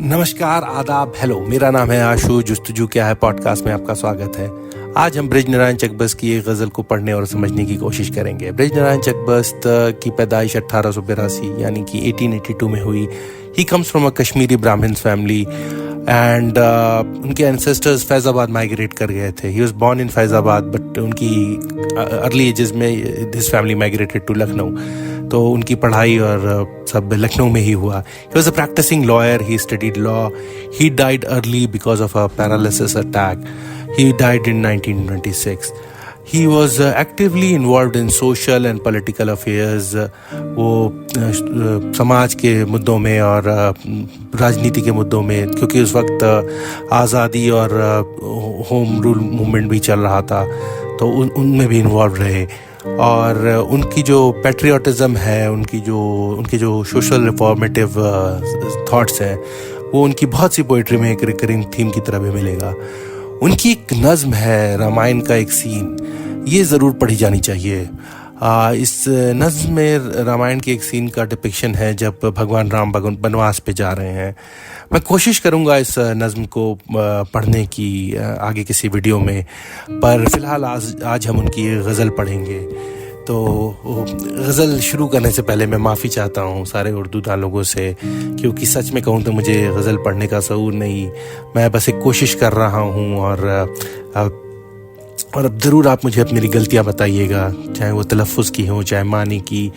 नमस्कार, आदाब, हेलो। मेरा नाम है आशु। जुस्तजू क्या है पॉडकास्ट में आपका स्वागत है। आज हम बृजनारायण चकबस्त की एक गज़ल को पढ़ने और समझने की कोशिश करेंगे। बृजनारायण चकबस्त की पैदाइश 1882 यानी कि 1882 में हुई। He comes from a Kashmiri brahmins family and उनके एंसेस्टर्स फैज़ाबाद माइग्रेट कर गए थे। He was born in Faizabad but उनकी अर्ली एजेस में this family migrated to Lucknow. तो उनकी पढ़ाई और सब लखनऊ में ही हुआ। He was a practicing lawyer. He studied law. He died early because of a paralysis attack. He died in 1926. He was actively involved in social and political affairs. वो समाज के मुद्दों में और राजनीति के मुद्दों में, क्योंकि उस वक्त आज़ादी और होम रूल मूवमेंट भी चल रहा था, तो उनमें भी इन्वॉल्व रहे। और उनकी जो पैट्रियोटिज़म है, उनके जो सोशल रिफॉर्मेटिव थॉट्स हैं, वो उनकी बहुत सी पोइट्री में एक रिकरिंग थीम की तरह भी मिलेगा। उनकी एक नज़्म है, रामायण का एक सीन, ये ज़रूर पढ़ी जानी चाहिए। इस नज़्म में रामायण के एक सीन का डिपिक्शन है जब भगवान राम वनवास पे जा रहे हैं। मैं कोशिश करूँगा इस नज़्म को पढ़ने की आगे किसी वीडियो में, पर फ़िलहाल आज हम उनकी गज़ल पढ़ेंगे। तो गज़ल शुरू करने से पहले मैं माफ़ी चाहता हूँ सारे उर्दू दान लोगों से, क्योंकि सच में कहूँ तो मुझे गज़ल पढ़ने का शऊर नहीं। मैं बस एक कोशिश कर रहा हूँ और अब ज़रूर आप मुझे अपनी गलतियाँ बताइएगा, चाहे वो तलफ़्फ़ुज़ की हो, चाहे मानी की,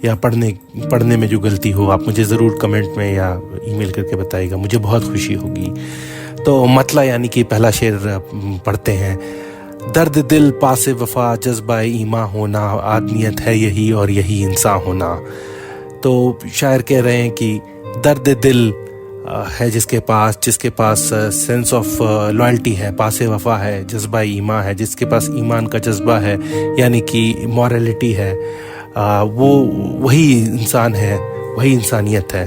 या पढ़ने में जो गलती हो, आप मुझे ज़रूर कमेंट में या ईमेल करके बताइएगा, मुझे बहुत खुशी होगी। तो मतला यानी कि पहला शेर पढ़ते हैं। दर्द दिल पासे वफ़ा जज्बा ईमा होना, आदमियत है यही और यही इंसान होना। तो शायर कह रहे हैं कि दर्द दिल है जिसके पास सेंस ऑफ लॉयल्टी है, पासे वफ़ा है, जज्बा ईमान है, जिसके पास ईमान का जज्बा है यानी कि मॉरलिटी है, वो वही इंसान है, वही इंसानियत है।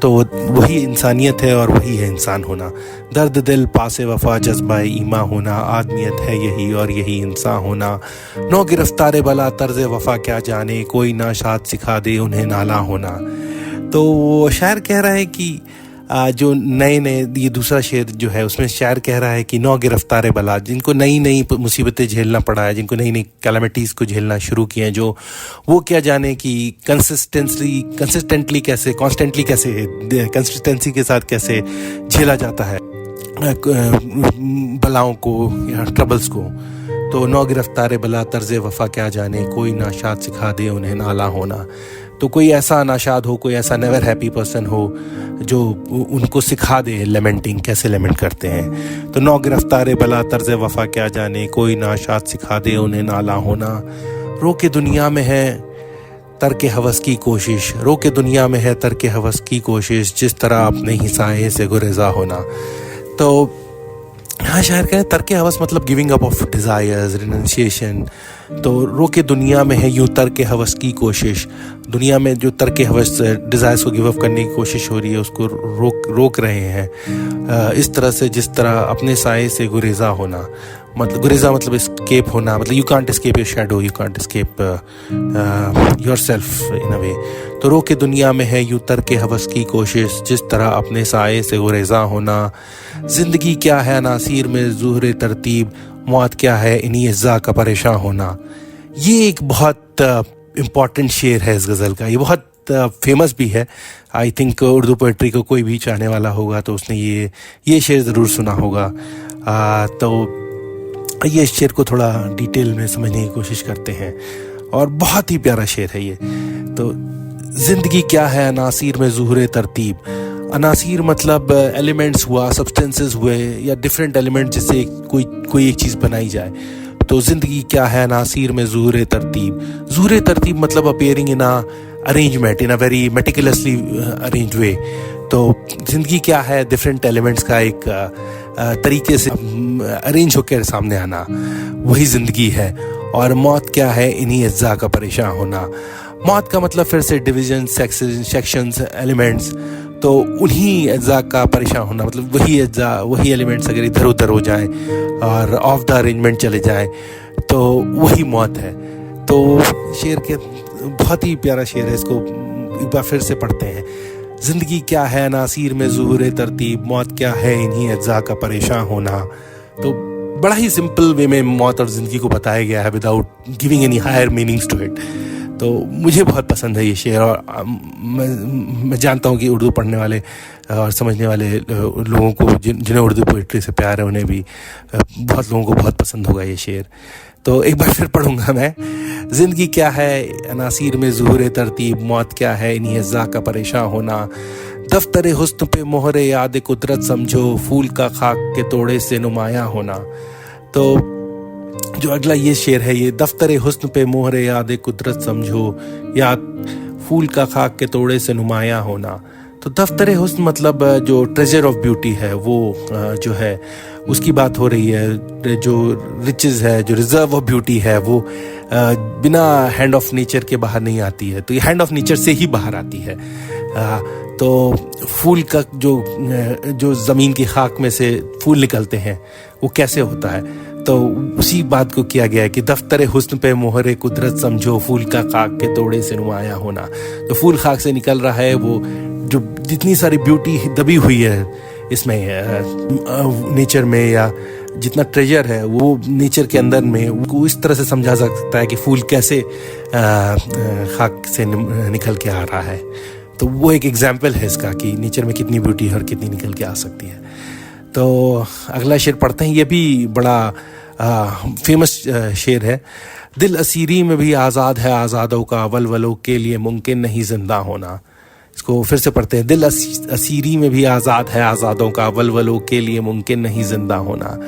तो वही इंसानियत है और वही है इंसान होना। दर्द दिल पासे वफ़ा जज्बा ईमान होना, आदमियत है यही और यही इंसान होना। नौ गिरफ्तार बला तर्ज़ वफ़ा क्या जाने, कोई ना शाद सिखा दे उन्हें नाला होना। तो शायर कह रहा है कि जो नए ये दूसरा शेर जो है उसमें शायर कह रहा है कि नौ गिरफ्तार बला, जिनको नई मुसीबतें झेलना पड़ा है, जिनको नई कैलामिटीज़ को झेलना शुरू किए हैं, जो वो क्या जाने कि कंसिस्टेंटली कैसे कंसिस्टेंसी के साथ कैसे झेला जाता है बलाओं को या ट्रबल्स को। तो नौ गिरफ्तार बला तर्ज़ वफ़ा क्या जाने, कोई नाशाद सिखा दे उन्हें नाला होना। तो कोई ऐसा नाशाद हो, कोई ऐसा नेवर हैप्पी पर्सन हो जो उनको सिखा दे लेमेंटिंग, कैसे लेमेंट करते हैं। तो नौ गिरफ्तार बला तर्ज़ वफ़ा क्या जाने, कोई नाशाद सिखा दे उन्हें नाला होना। रो के दुनिया में है तर्क हवस की कोशिश, रो के दुनिया में है तर्क हवस की कोशिश, जिस तरह अपने ही साए से गुरेज़ा होना। तो हाँ, शायर कहें तर्क हवस मतलब giving up of desires, renunciation. तो रो के दुनिया में है यूँ तर्क हवस की कोशिश, दुनिया में जो तर्क हवस डिज़ायर्स को गिव अप करने की कोशिश हो रही है उसको रोक रहे हैं इस तरह से जिस तरह अपने साए से गुरेज़ा होना। मतलब गुरेज़ा मतलब एस्केप होना, मतलब you can't escape your shadow, you can't escape yourself in a way. तो रो के दुनिया में है यूँ तर्क हवस की कोशिश, जिस तरह अपने साए से गुरेज़ा होना। ज़िंदगी क्या है नासिर में ज़ुहरे तरतीब, मौत क्या है इन्हीं इज़्ज़ा का परेशान होना। ये एक बहुत इम्पॉर्टेंट शेर है इस गज़ल का। ये बहुत फेमस भी है। आई थिंक उर्दू पोइट्री को कोई भी चाहने वाला होगा तो उसने ये शेर ज़रूर सुना होगा। तो ये शेर को थोड़ा डिटेल में समझने की कोशिश करते हैं और बहुत ही प्यारा शेर है ये। तो ज़िंदगी क्या है अनासीर में ज़ुहरे तरतीब। अनासीर मतलब एलिमेंट्स हुआ, सब्सटेंसेस हुए या डिफरेंट एलिमेंट जिससे कोई एक चीज़ बनाई जाए। तो ज़िंदगी क्या है अनासीर में ज़ुहरे तरतीब। ज़ुहरे तरतीब मतलब appearing in a arrangement, in a very meticulously arranged way. तो ज़िंदगी क्या है डिफरेंट एलिमेंट्स का एक तरीके से अरेंज होकर सामने आना, वही ज़िंदगी है। और मौत क्या है इन्हीं अज्जा का परेशान होना। मौत का मतलब फिर से डिवीजन, सेक्शंस, एलिमेंट्स। तो उन्हीं अज्जा का परेशान होना मतलब वही एलिमेंट्स अगर इधर उधर हो जाएं और ऑफ द अरेंजमेंट चले जाएं तो वही मौत है। तो शेर के बहुत ही प्यारा शेर है, इसको एक बार फिर से पढ़ते हैं। जिंदगी क्या है नासिर में ज़ुहूर तरतीब, मौत क्या है इन्हीं अज्जा का परेशान होना। तो बड़ा ही सिंपल वे में मौत और ज़िंदगी को बताया गया है without giving any higher meanings to it. तो मुझे बहुत पसंद है ये शेर, और मैं जानता हूँ कि उर्दू पढ़ने वाले और समझने वाले लोगों को जिन्हें उर्दू पोइट्री से प्यार है उन्हें भी बहुत लोगों को बहुत पसंद होगा ये शेर। तो एक बार फिर पढ़ूंगा मैं। ज़िंदगी क्या है अनासीर में ज़ुहूर तरतीब, मौत क्या है इन्हीं अज़्ज़ा का परेशान होना। दफ्तर हुस्न पे मोहरे याद कुदरत समझो, फूल का खाक के तोड़े से नुमायां होना। तो जो अगला ये शेर है, ये दफ्तर हुस्न पे मोहरे याद कुदरत समझो, याद फूल का खाक के तोड़े से नुमायां होना। तो दफ्तर हुस्न मतलब जो ट्रेजर ऑफ ब्यूटी है वो जो है उसकी बात हो रही है। जो रिचेस है, जो रिजर्व ऑफ ब्यूटी है वो बिना हैंड ऑफ नेचर के बाहर नहीं आती है, तो ये हैंड ऑफ नेचर से ही बाहर आती है। तो फूल का जो ज़मीन की खाक में से फूल निकलते हैं वो कैसे होता है, तो उसी बात को किया गया है कि दफ्तर हुस्न पे मोहरे कुदरत समझो, फूल का खाक के तोड़े से नुमाया होना। तो फूल खाक से निकल रहा है, वो जो जितनी सारी ब्यूटी दबी हुई है इसमें नेचर में, या जितना ट्रेजर है वो नेचर के अंदर में, वो इस तरह से समझा जा सकता है कि फूल कैसे खाक से निकल के आ रहा है। तो वो एक एग्जाम्पल है इसका कि नेचर में कितनी ब्यूटी है और कितनी निकल के आ सकती है। तो अगला शेर पढ़ते हैं, ये भी बड़ा फेमस शेर है। दिल असीरी में भी आज़ाद है आज़ादों का, वलवलों के लिए मुमकिन नहीं जिंदा होना। इसको फिर से पढ़ते हैं। दिल असीरी में भी आज़ाद है आज़ादों का, वलवलों के लिए मुमकिन नहीं जिंदा होना।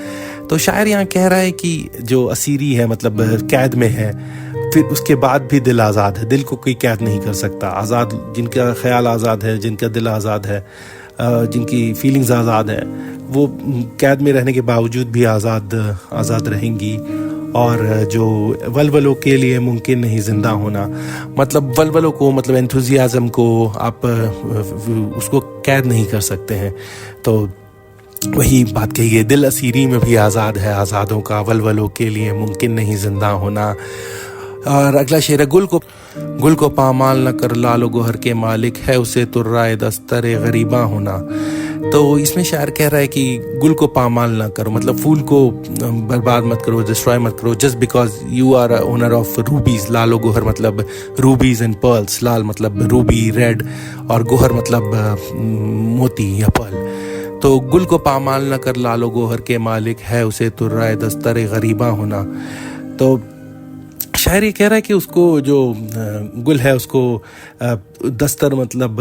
तो शायर यहाँ कह रहा है कि जो असीरी है मतलब कैद में है, फिर उसके बाद भी दिल आज़ाद है। दिल को कोई कैद नहीं कर सकता। आज़ाद जिनका ख्याल आज़ाद है, जिनका दिल आज़ाद है, जिनकी फीलिंग्स आज़ाद है, वो कैद में रहने के बावजूद भी आज़ाद रहेंगी। और जो वलवलों के लिए मुमकिन नहीं ज़िंदा होना, मतलब वलवलों को, मतलब एंथुजियाज़म को आप उसको कैद नहीं कर सकते हैं। तो वही बात कही है, दिल असीरी में भी आज़ाद है आज़ादों का, वलवलों के लिए मुमकिन नहीं ज़िंदा होना। और अगला शेर है, गुल को पामाल न कर लालो गोहर के मालिक है उसे तुर्राए दस्तर गरीबा होना। तो इसमें शायर कह रहा है कि गुल को पामाल ना करो, मतलब फूल को बर्बाद मत करो, डिस्ट्रॉय मत करो, just because you are owner of rubies. लालो गोहर मतलब रूबीज एंड पर्ल्स, लाल मतलब रूबी रेड, और गोहर मतलब मोती या पर्ल। तो गुल को पामाल न कर लालो गोहर के मालिक है उसे तुर्राए दस्तर गरीबा होना। तो शायर ये कह रहा है कि उसको जो गुल है उसको दस्तर मतलब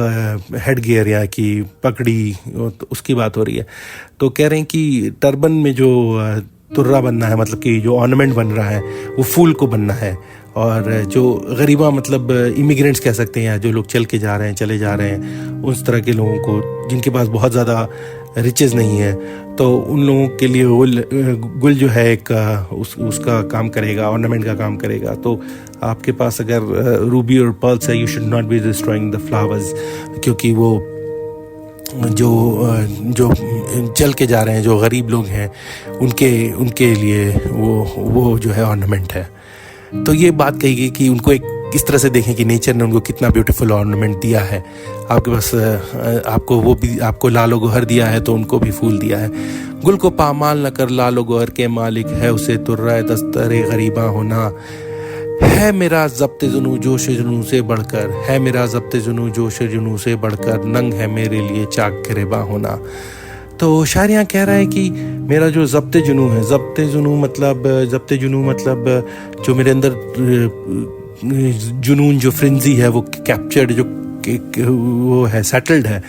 हेड गियर या कि पगड़ी, उसकी बात हो रही है। तो कह रहे हैं कि टर्बन में जो तुर्रा बनना है, मतलब कि जो ऑर्नामेंट बन रहा है वो फूल को बनना है। और जो गरीबा मतलब इमिग्रेंट्स कह सकते हैं, जो लोग चल के जा रहे हैं, चले जा रहे हैं, उस तरह के लोगों को जिनके पास बहुत ज़्यादा रिचेस नहीं है, तो उन लोगों के लिए गुल जो है एक उसका काम करेगा, ऑर्नामेंट का काम करेगा। तो आपके पास अगर रूबी और पर्ल्स है, you should not be destroying the flowers, क्योंकि वो जो चल के जा रहे हैं, जो गरीब लोग हैं, उनके लिए वो जो है ऑर्नामेंट है। तो ये बात कही गई कि उनको एक इस तरह से देखें कि नेचर ने उनको कितना ब्यूटीफुल ऑर्नामेंट दिया है। आपके पास आपको लालो गोहर दिया है तो उनको भी फूल दिया है। गुल को पामाल न कर लालो गोहर के मालिक है उसे तुर्राए दस्तरे गरीबा होना। है मेरा ज़ब्त जुनू जोश जुनू से बढ़कर, है मेरा ज़ब्त जुनू जोश जुनू से बढ़कर, नंग है मेरे लिए चाक गिरेबा होना। तो शायर यहाँ कह रहा है कि मेरा जो ज़ब्त जुनू है, ज़ब्त जुनू मतलब जो मेरे अंदर जुनून, जो फ्रिंजी है, वो कैप्चर्ड, जो वो है सेटल्ड है,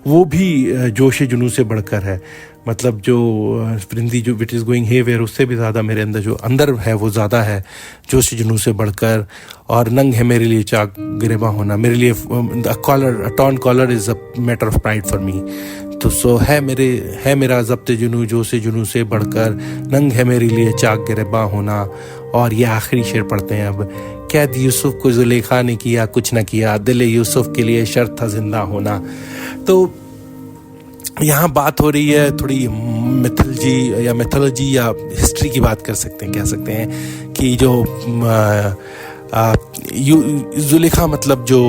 वो भी जोश जुनू से बढ़कर है। मतलब जो फ्रिंजी जो विच इज़ गोइंग हेवेयर, उससे भी ज़्यादा मेरे अंदर जो अंदर है वो ज़्यादा है, जोश जुनू से बढ़कर। और नंग है मेरे लिए चाक गिरेबा होना, मेरे लिए a torn collar is a matter of pride for me. तो सो है मेरा ज़ब्त जुनू जोश जुनू से बढ़कर, नंग है मेरे लिए चाक गिरेबा होना। और ये आखिरी शेर पढ़ते हैं अब। कैद यूसुफ को जुलेखा ने किया कुछ न किया, दिल यूसुफ के लिए शर्त था जिंदा होना। तो यहाँ बात हो रही है थोड़ी मिथोलॉजी या हिस्ट्री की बात कह सकते हैं कि जो जुलेखा मतलब जो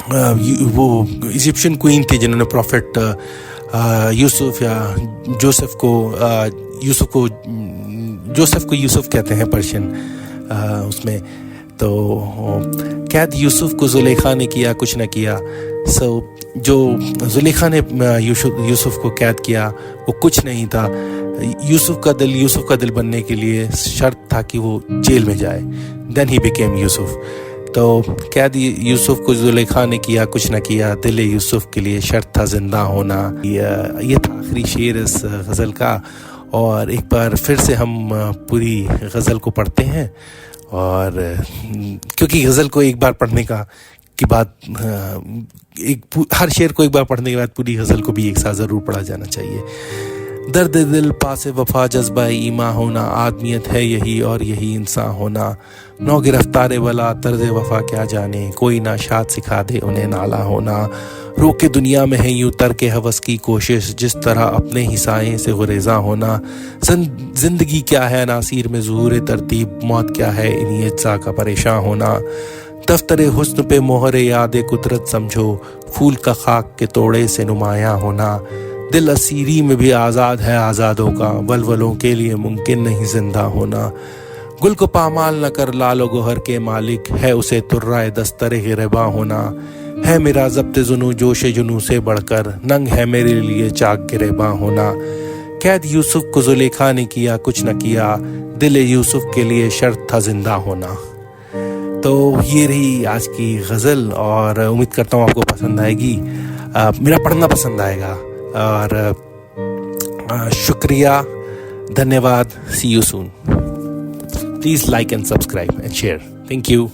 वो इजिप्शियन क्वीन थी जिन्होंने प्रॉफिट यूसुफ या जोसेफ को यूसुफ कहते हैं पर्शियन उसमें। तो कैद यूसुफ को जुलेखा ने किया, कुछ न किया। जो जुलेखा ने यूसुफ को कैद किया वो कुछ नहीं था। यूसुफ का दिल बनने के लिए शर्त था कि वो जेल में जाए। Then he became Yusuf. तो कैद यूसुफ को जुलेखा ने किया, कुछ न किया। दिल यूसुफ के लिए शर्त था जिंदा होना। ये था आखिरी शेर इस गज़ल का। और एक बार फिर से हम पूरी गज़ल को पढ़ते हैं, और क्योंकि गज़ल को एक बार पढ़ने की बात, हर शेर को एक बार पढ़ने के बाद पूरी गज़ल को भी एक साथ ज़रूर पढ़ा जाना चाहिए। दर्द दिल पासे वफा जज्बा ईमा होना, आदमियत है यही और यही इंसान होना। नौ गिरफ्तारे वाला तर्ज वफा क्या जाने, कोई ना शाद सिखा दे उन्हें नाला होना। रोके दुनिया में है यूं तरके हवस की कोशिश, जिस तरह अपने ही साए से गुरेजा होना। जिंदगी क्या है नासिर में ज़ुहूर तरतीब, मौत क्या है इन्हीं अज्जा का परेशान होना। दफ्तरे हुस्न पे मोहर याद कुदरत समझो, फूल का खाक के तोड़े से नुमायां होना। दिल असीरी में भी आज़ाद है आज़ादों का, वलवलों के लिए मुमकिन नहीं जिंदा होना। गुल को पामाल न कर लालो गोहर के मालिक, है उसे तुर्राए दस्तरे गिरबा होना। है मेरा ज़ब्त जुनू जोश जुनू से बढ़कर, नंग है मेरे लिए चाक गिरबा होना। कैद यूसुफ को जुलेखा ने किया, कुछ न किया। दिल यूसुफ के लिए शर्त था जिंदा होना। तो ये रही आज की गज़ल, और उम्मीद करता हूँ आपको पसंद आएगी, मेरा पढ़ना पसंद आएगा। और शुक्रिया, धन्यवाद। See you soon. Please like and subscribe and share. Thank you.